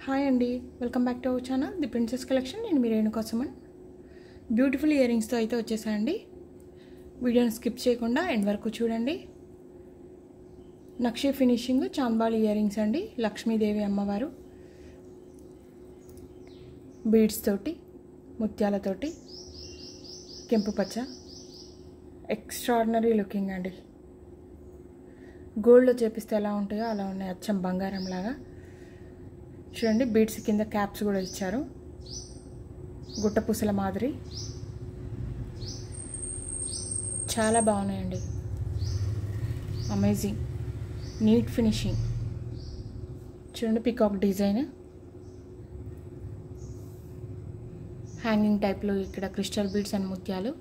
Hi అండి, welcome back to our channel the princess collection. నేను మీ Renu కోసమన్ beautiful year రింగ్స్తో అయితే వచ్చేసాయండి. వీడియోని స్కిప్ చేయకుండా ఎండ్ వరకు చూడండి. నక్షి ఫినిషింగ్ చాంద్బాల్ ఇయర్ రింగ్స్ అండి. లక్ష్మీదేవి అమ్మవారు బీడ్స్ తోటి, ముత్యాలతోటి, కెంపు పచ్చ, ఎక్స్ట్రాడినరీ లుకింగ్ అండి. గోల్డ్లో చేపిస్తే ఎలా ఉంటాయో అలా ఉన్నాయి, అచ్చం బంగారం లాగా. చూడండి, బీడ్స్ కింద క్యాప్స్ కూడా ఇచ్చారు, గుట్టపూసల మాదిరి. చాలా బాగున్నాయండి, అమేజింగ్ నీట్ ఫినిషింగ్. చూడండి, పికాక్ డిజైన్, హ్యాంగింగ్ టైప్లో ఇక్కడ క్రిస్టల్ బీడ్స్ అండ్ ముత్యాలు.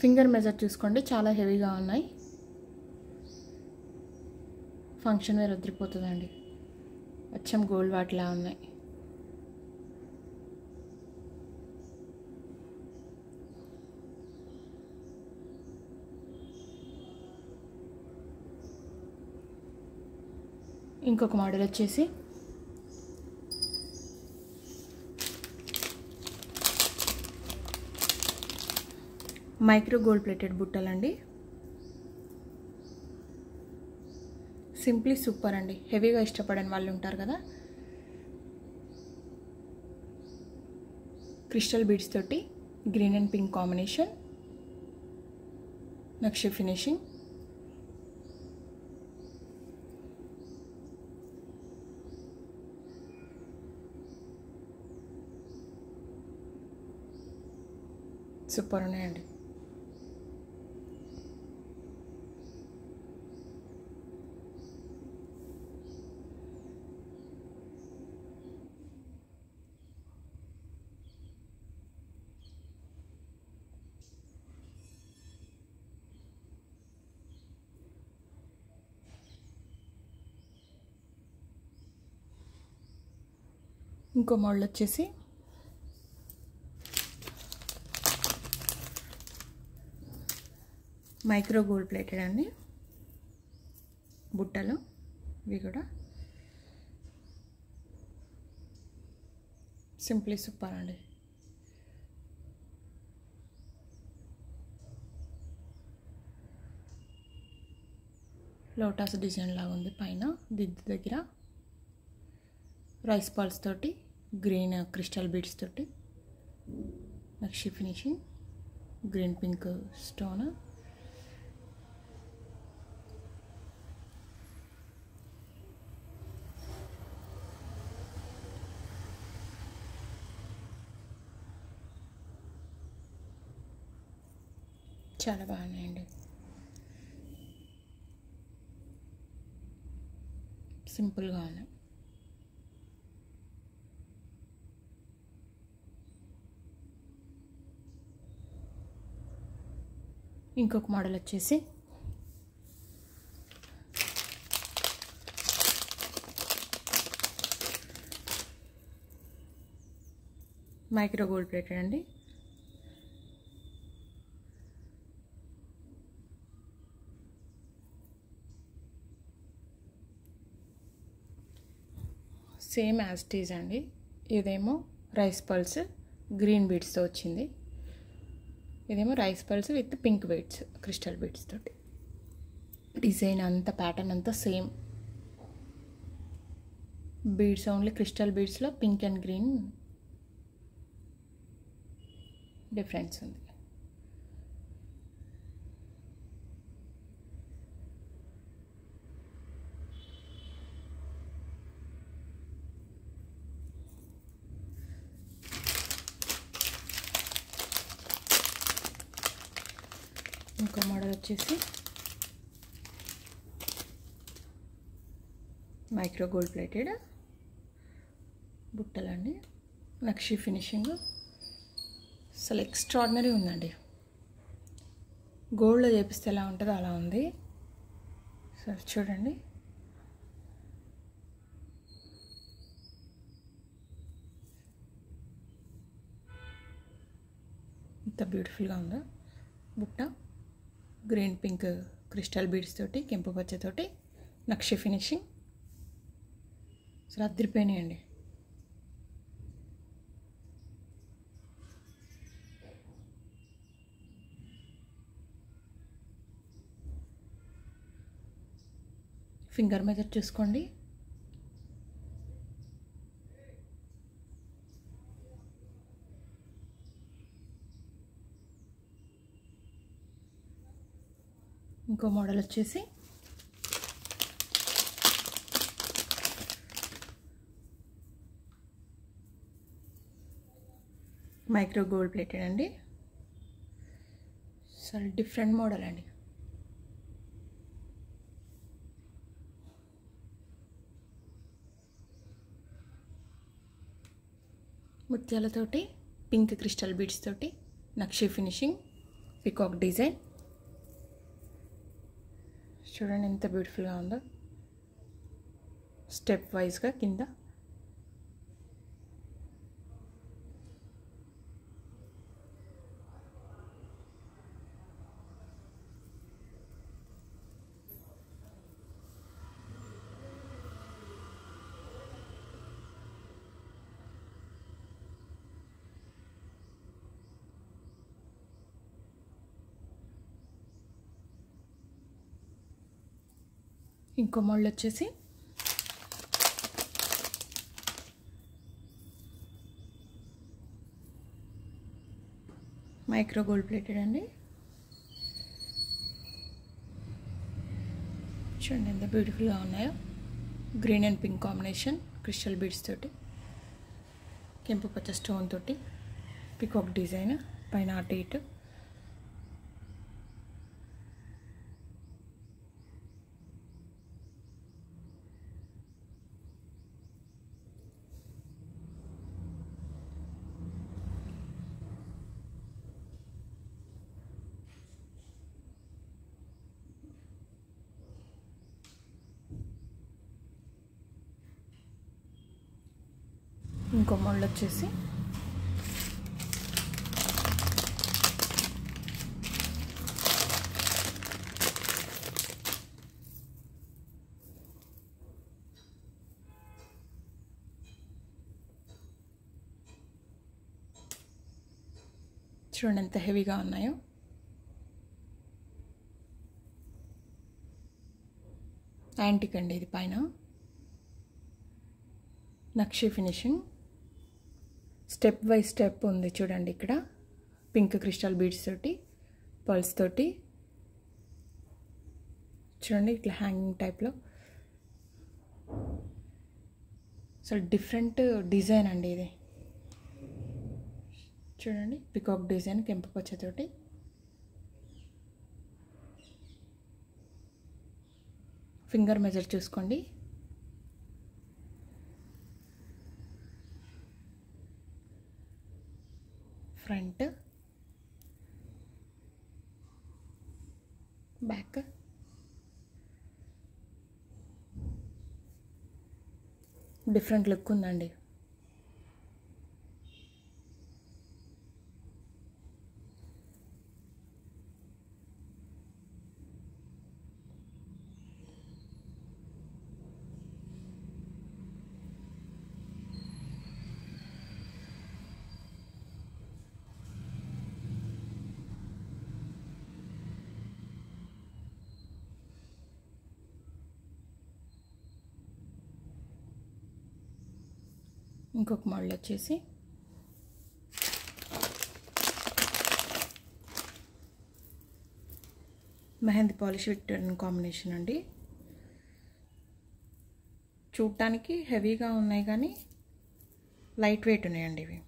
ఫింగర్ మెజర్ చూసుకోండి, చాలా హెవీగా ఉన్నాయి. ఫంక్షన్ వేర్ వదిలిపోతుందండి, అచ్చం గోల్డ్ వాటిలా ఉన్నాయి. ఇంకొక మోడల్ వచ్చేసి మైక్రో గోల్డ్ ప్లేటెడ్ బుట్టలండి. సింప్లీ సూపర్ అండి. హెవీగా ఇష్టపడని వాళ్ళు ఉంటారు కదా, క్రిస్టల్ బీడ్స్ తోటి గ్రీన్ అండ్ పింక్ కాంబినేషన్, నక్షి ఫినిషింగ్. సూపర్ ఉన్నాయండి. ఇంకో మోడల్ వచ్చేసి మైక్రో గోల్డ్ ప్లేటెడ్ అండి, బుట్టలు. ఇవి కూడా సింప్లీ సూపర్ అండి. లోటస్ డిజైన్ లాగా ఉంది పైన దిద్దు దగ్గర. రైస్ బాల్స్ తోటి, గ్రీన్ క్రిస్టల్ బీడ్స్ తోటి, నక్షి ఫినిషింగ్, గ్రీన్ పింక్ స్టోన్. చాలా బాగున్నాయండి, సింపుల్గా ఉన్నాయి. ఇంకొక మోడల్ వచ్చేసి మైక్రో గోల్డ్ ప్లేటెడ్ అండి. సేమ్ యాజ్ ఇట్ ఈజ్ అండి. ఇదేమో రైస్ పల్స్ గ్రీన్ బీడ్స్తో వచ్చింది, ఇదేమో rice pearls with pink beads crystal beads తోటి. డిజైన్ అంతా, ప్యాటర్న్ అంతా సేమ్. బీడ్స్ ఓన్లీ క్రిస్టల్ బీడ్స్లో పింక్ అండ్ గ్రీన్ డిఫరెన్స్ ఉంది. ఇంకో మోడల్ వచ్చేసి మైక్రో గోల్డ్ ప్లేటెడ్ బుట్టలండి, నక్షి ఫినిషింగ్. అసలు ఎక్స్ట్రాడినరీ ఉందండి. గోల్డ్లో చేపిస్తే ఎలా ఉంటుందో అలా ఉంది. సరే చూడండి, ఎంత బ్యూటిఫుల్గా ఉందో బుట్ట. గ్రీన్ పింక్ క్రిస్టల్ బీడ్స్ తోటి, కెంపు పచ్చతోటి నక్షి ఫినిషింగ్. అసలు అదిరిపోయినాయండి. ఫింగర్ మెజర్ చూసుకోండి. ఇంకో మోడల్ వచ్చేసి మైక్రో గోల్డ్ ప్లేటెడ్ అండి. చాలా డిఫరెంట్ మోడల్ అండి. ముత్యాలతోటి, పింక్ క్రిస్టల్ బీడ్స్ తోటి నక్షి ఫినిషింగ్, పికాక్ డిజైన్. చూడండి ఎంత బ్యూటిఫుల్గా ఉందో. స్టెప్ వైజ్గా కింద ఇంకో మోడల్ వచ్చేసి మైక్రో గోల్డ్ ప్లేటెడ్ అండి. చూడండి ఎంత బ్యూటిఫుల్గా ఉన్నాయో. Green and pink combination, crystal beads తోటి, కెంపు పచ్చ స్టోన్ తోటి, పికాక్ డిజైన్ పైన అటు ఇటు. ఇంకో మోడల్ వచ్చేసి చూడండి ఎంత హెవీగా ఉన్నాయో. యాంటిక్ అండి ఇది. పైన నక్షి ఫినిషింగ్, స్టెప్ బై స్టెప్ ఉంది చూడండి. ఇక్కడ పింక్ క్రిస్టల్ బీడ్స్ తోటి, పర్ల్స్ తోటి చూడండి ఇట్లా హ్యాంగింగ్ టైప్లో. అసలు డిఫరెంట్ డిజైన్ అండి ఇది. చూడండి పికాక్ డిజైన్ కెంపు పచ్చతోటి. ఫింగర్ మెజర్ చూసుకోండి. ఫ్రంట్, బ్యాక్, డిఫరెంట్ లుక్ ఉందండి. ఇంకొక మోడల్ వచ్చేసి మెహందీ పాలిష్ విత్ కాంబినేషన్ అండి. చూడటానికి హెవీగా ఉన్నాయి కానీ లైట్ వెయిట్ ఉన్నాయండి ఇవి.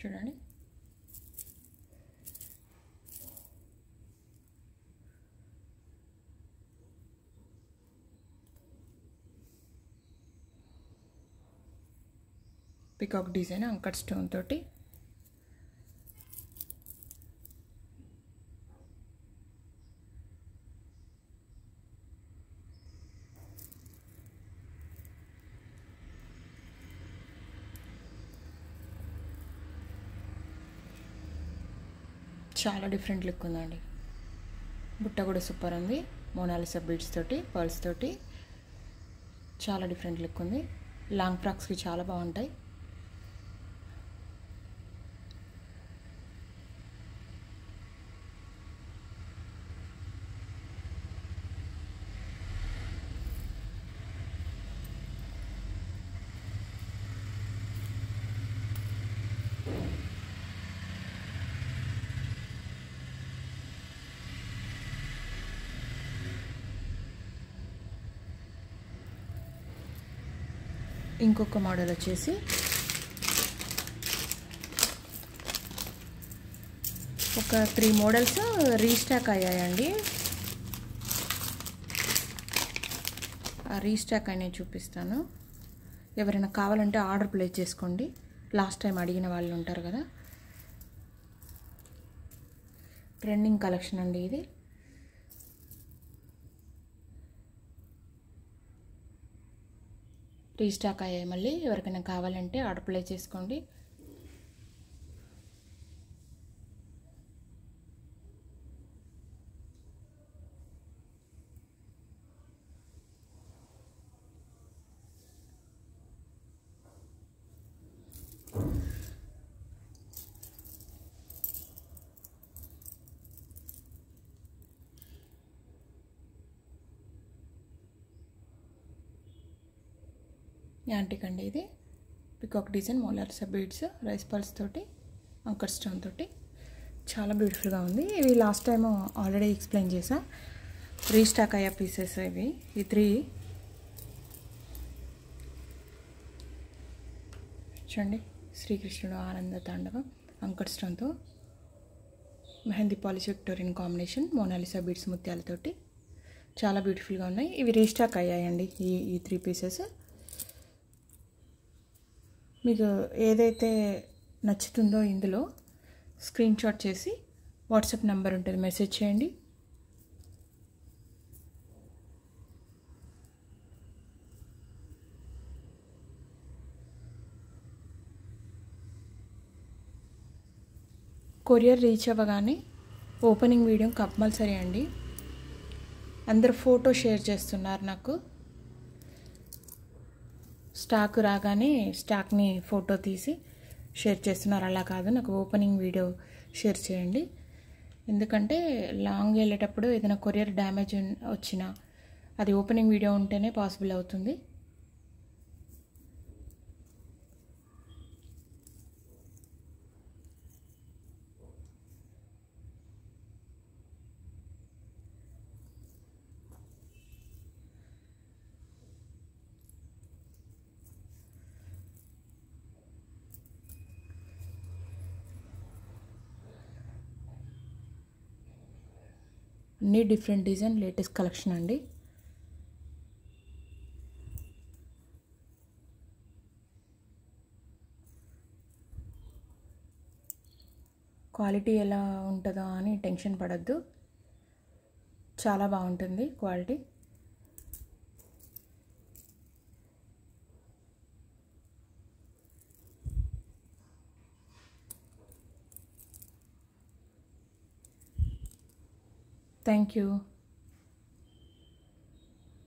చూడండి పికాక్ డిజైన్ అంకట్ స్టోన్ తోటి. చాలా డిఫరెంట్ లుక్ ఉందండి. బుట్ట కూడా సూపర్ ఉంది. మోనాలిసా బీడ్స్ తోటి, పర్ల్స్ తోటి చాలా డిఫరెంట్ లుక్ ఉంది. లాంగ్ ఫ్రాక్స్కి చాలా బాగుంటాయి. ఇంకొక మోడల్ వచ్చేసి ఒక 3 మోడల్స్ రీస్టాక్ అయ్యాయండి. ఆ రీస్టాక్ అనేది చూపిస్తాను. ఎవరైనా కావాలంటే ఆర్డర్ ప్లేస్ చేసుకోండి. లాస్ట్ టైం అడిగిన వాళ్ళు ఉంటారు కదా. ట్రెండింగ్ కలెక్షన్ అండి ఇది. రీస్టాక్ అయ్యాయి. మళ్ళీ ఎవరికైనా కావాలంటే ఆర్డర్ ప్లేస్ చేసుకోండి. యాంటిక్ అండి ఇది. Peacock design, Mona Lisa beads, rice pearls తోటి, అంకర్ స్టోన్ తోటి చాలా బ్యూటిఫుల్గా ఉంది. ఇవి లాస్ట్ టైం ఆల్రెడీ ఎక్స్ప్లెయిన్ చేసా. రీస్టాక్ అయ్యే పీసెస్ ఇవి. ఈ 3 చూడండి. శ్రీకృష్ణుడు ఆనంద తాండవం, అంకర్ స్టోన్తో mehndi polish Victorian combination, Mona Lisa beads ముత్యాలతోటి చాలా బ్యూటిఫుల్గా ఉన్నాయి. ఇవి రీస్టాక్ అయ్యాయండి ఈ 3 పీసెస్. మీకు ఏదైతే నచ్చుతుందో ఇందులో స్క్రీన్ షాట్ చేసి వాట్సాప్ నెంబర్ ఉంటుంది, మెసేజ్ చేయండి. కొరియర్ రీచ్ అవ్వగానే ఓపెనింగ్ వీడియో కంపల్సరీ అండి. అందరు ఫోటో షేర్ చేస్తున్నారు నాకు. స్టాక్ రాగానే స్టాక్ని ఫోటో తీసి షేర్ చేస్తున్నారు. అలా కాదు, నాకు ఓపెనింగ్ వీడియో షేర్ చేయండి. ఎందుకంటే లాంగ్ వెళ్ళేటప్పుడు ఏదైనా కొరియర్ డ్యామేజ్ వచ్చినా అది ఓపెనింగ్ వీడియో ఉంటేనే పాసిబుల్ అవుతుంది. అన్నీ డిఫరెంట్ డిజైన్, లేటెస్ట్ కలెక్షన్ అండి. క్వాలిటీ ఎలా ఉంటుందో అని టెన్షన్ పడద్దు, చాలా బాగుంటుంది క్వాలిటీ. Thank you.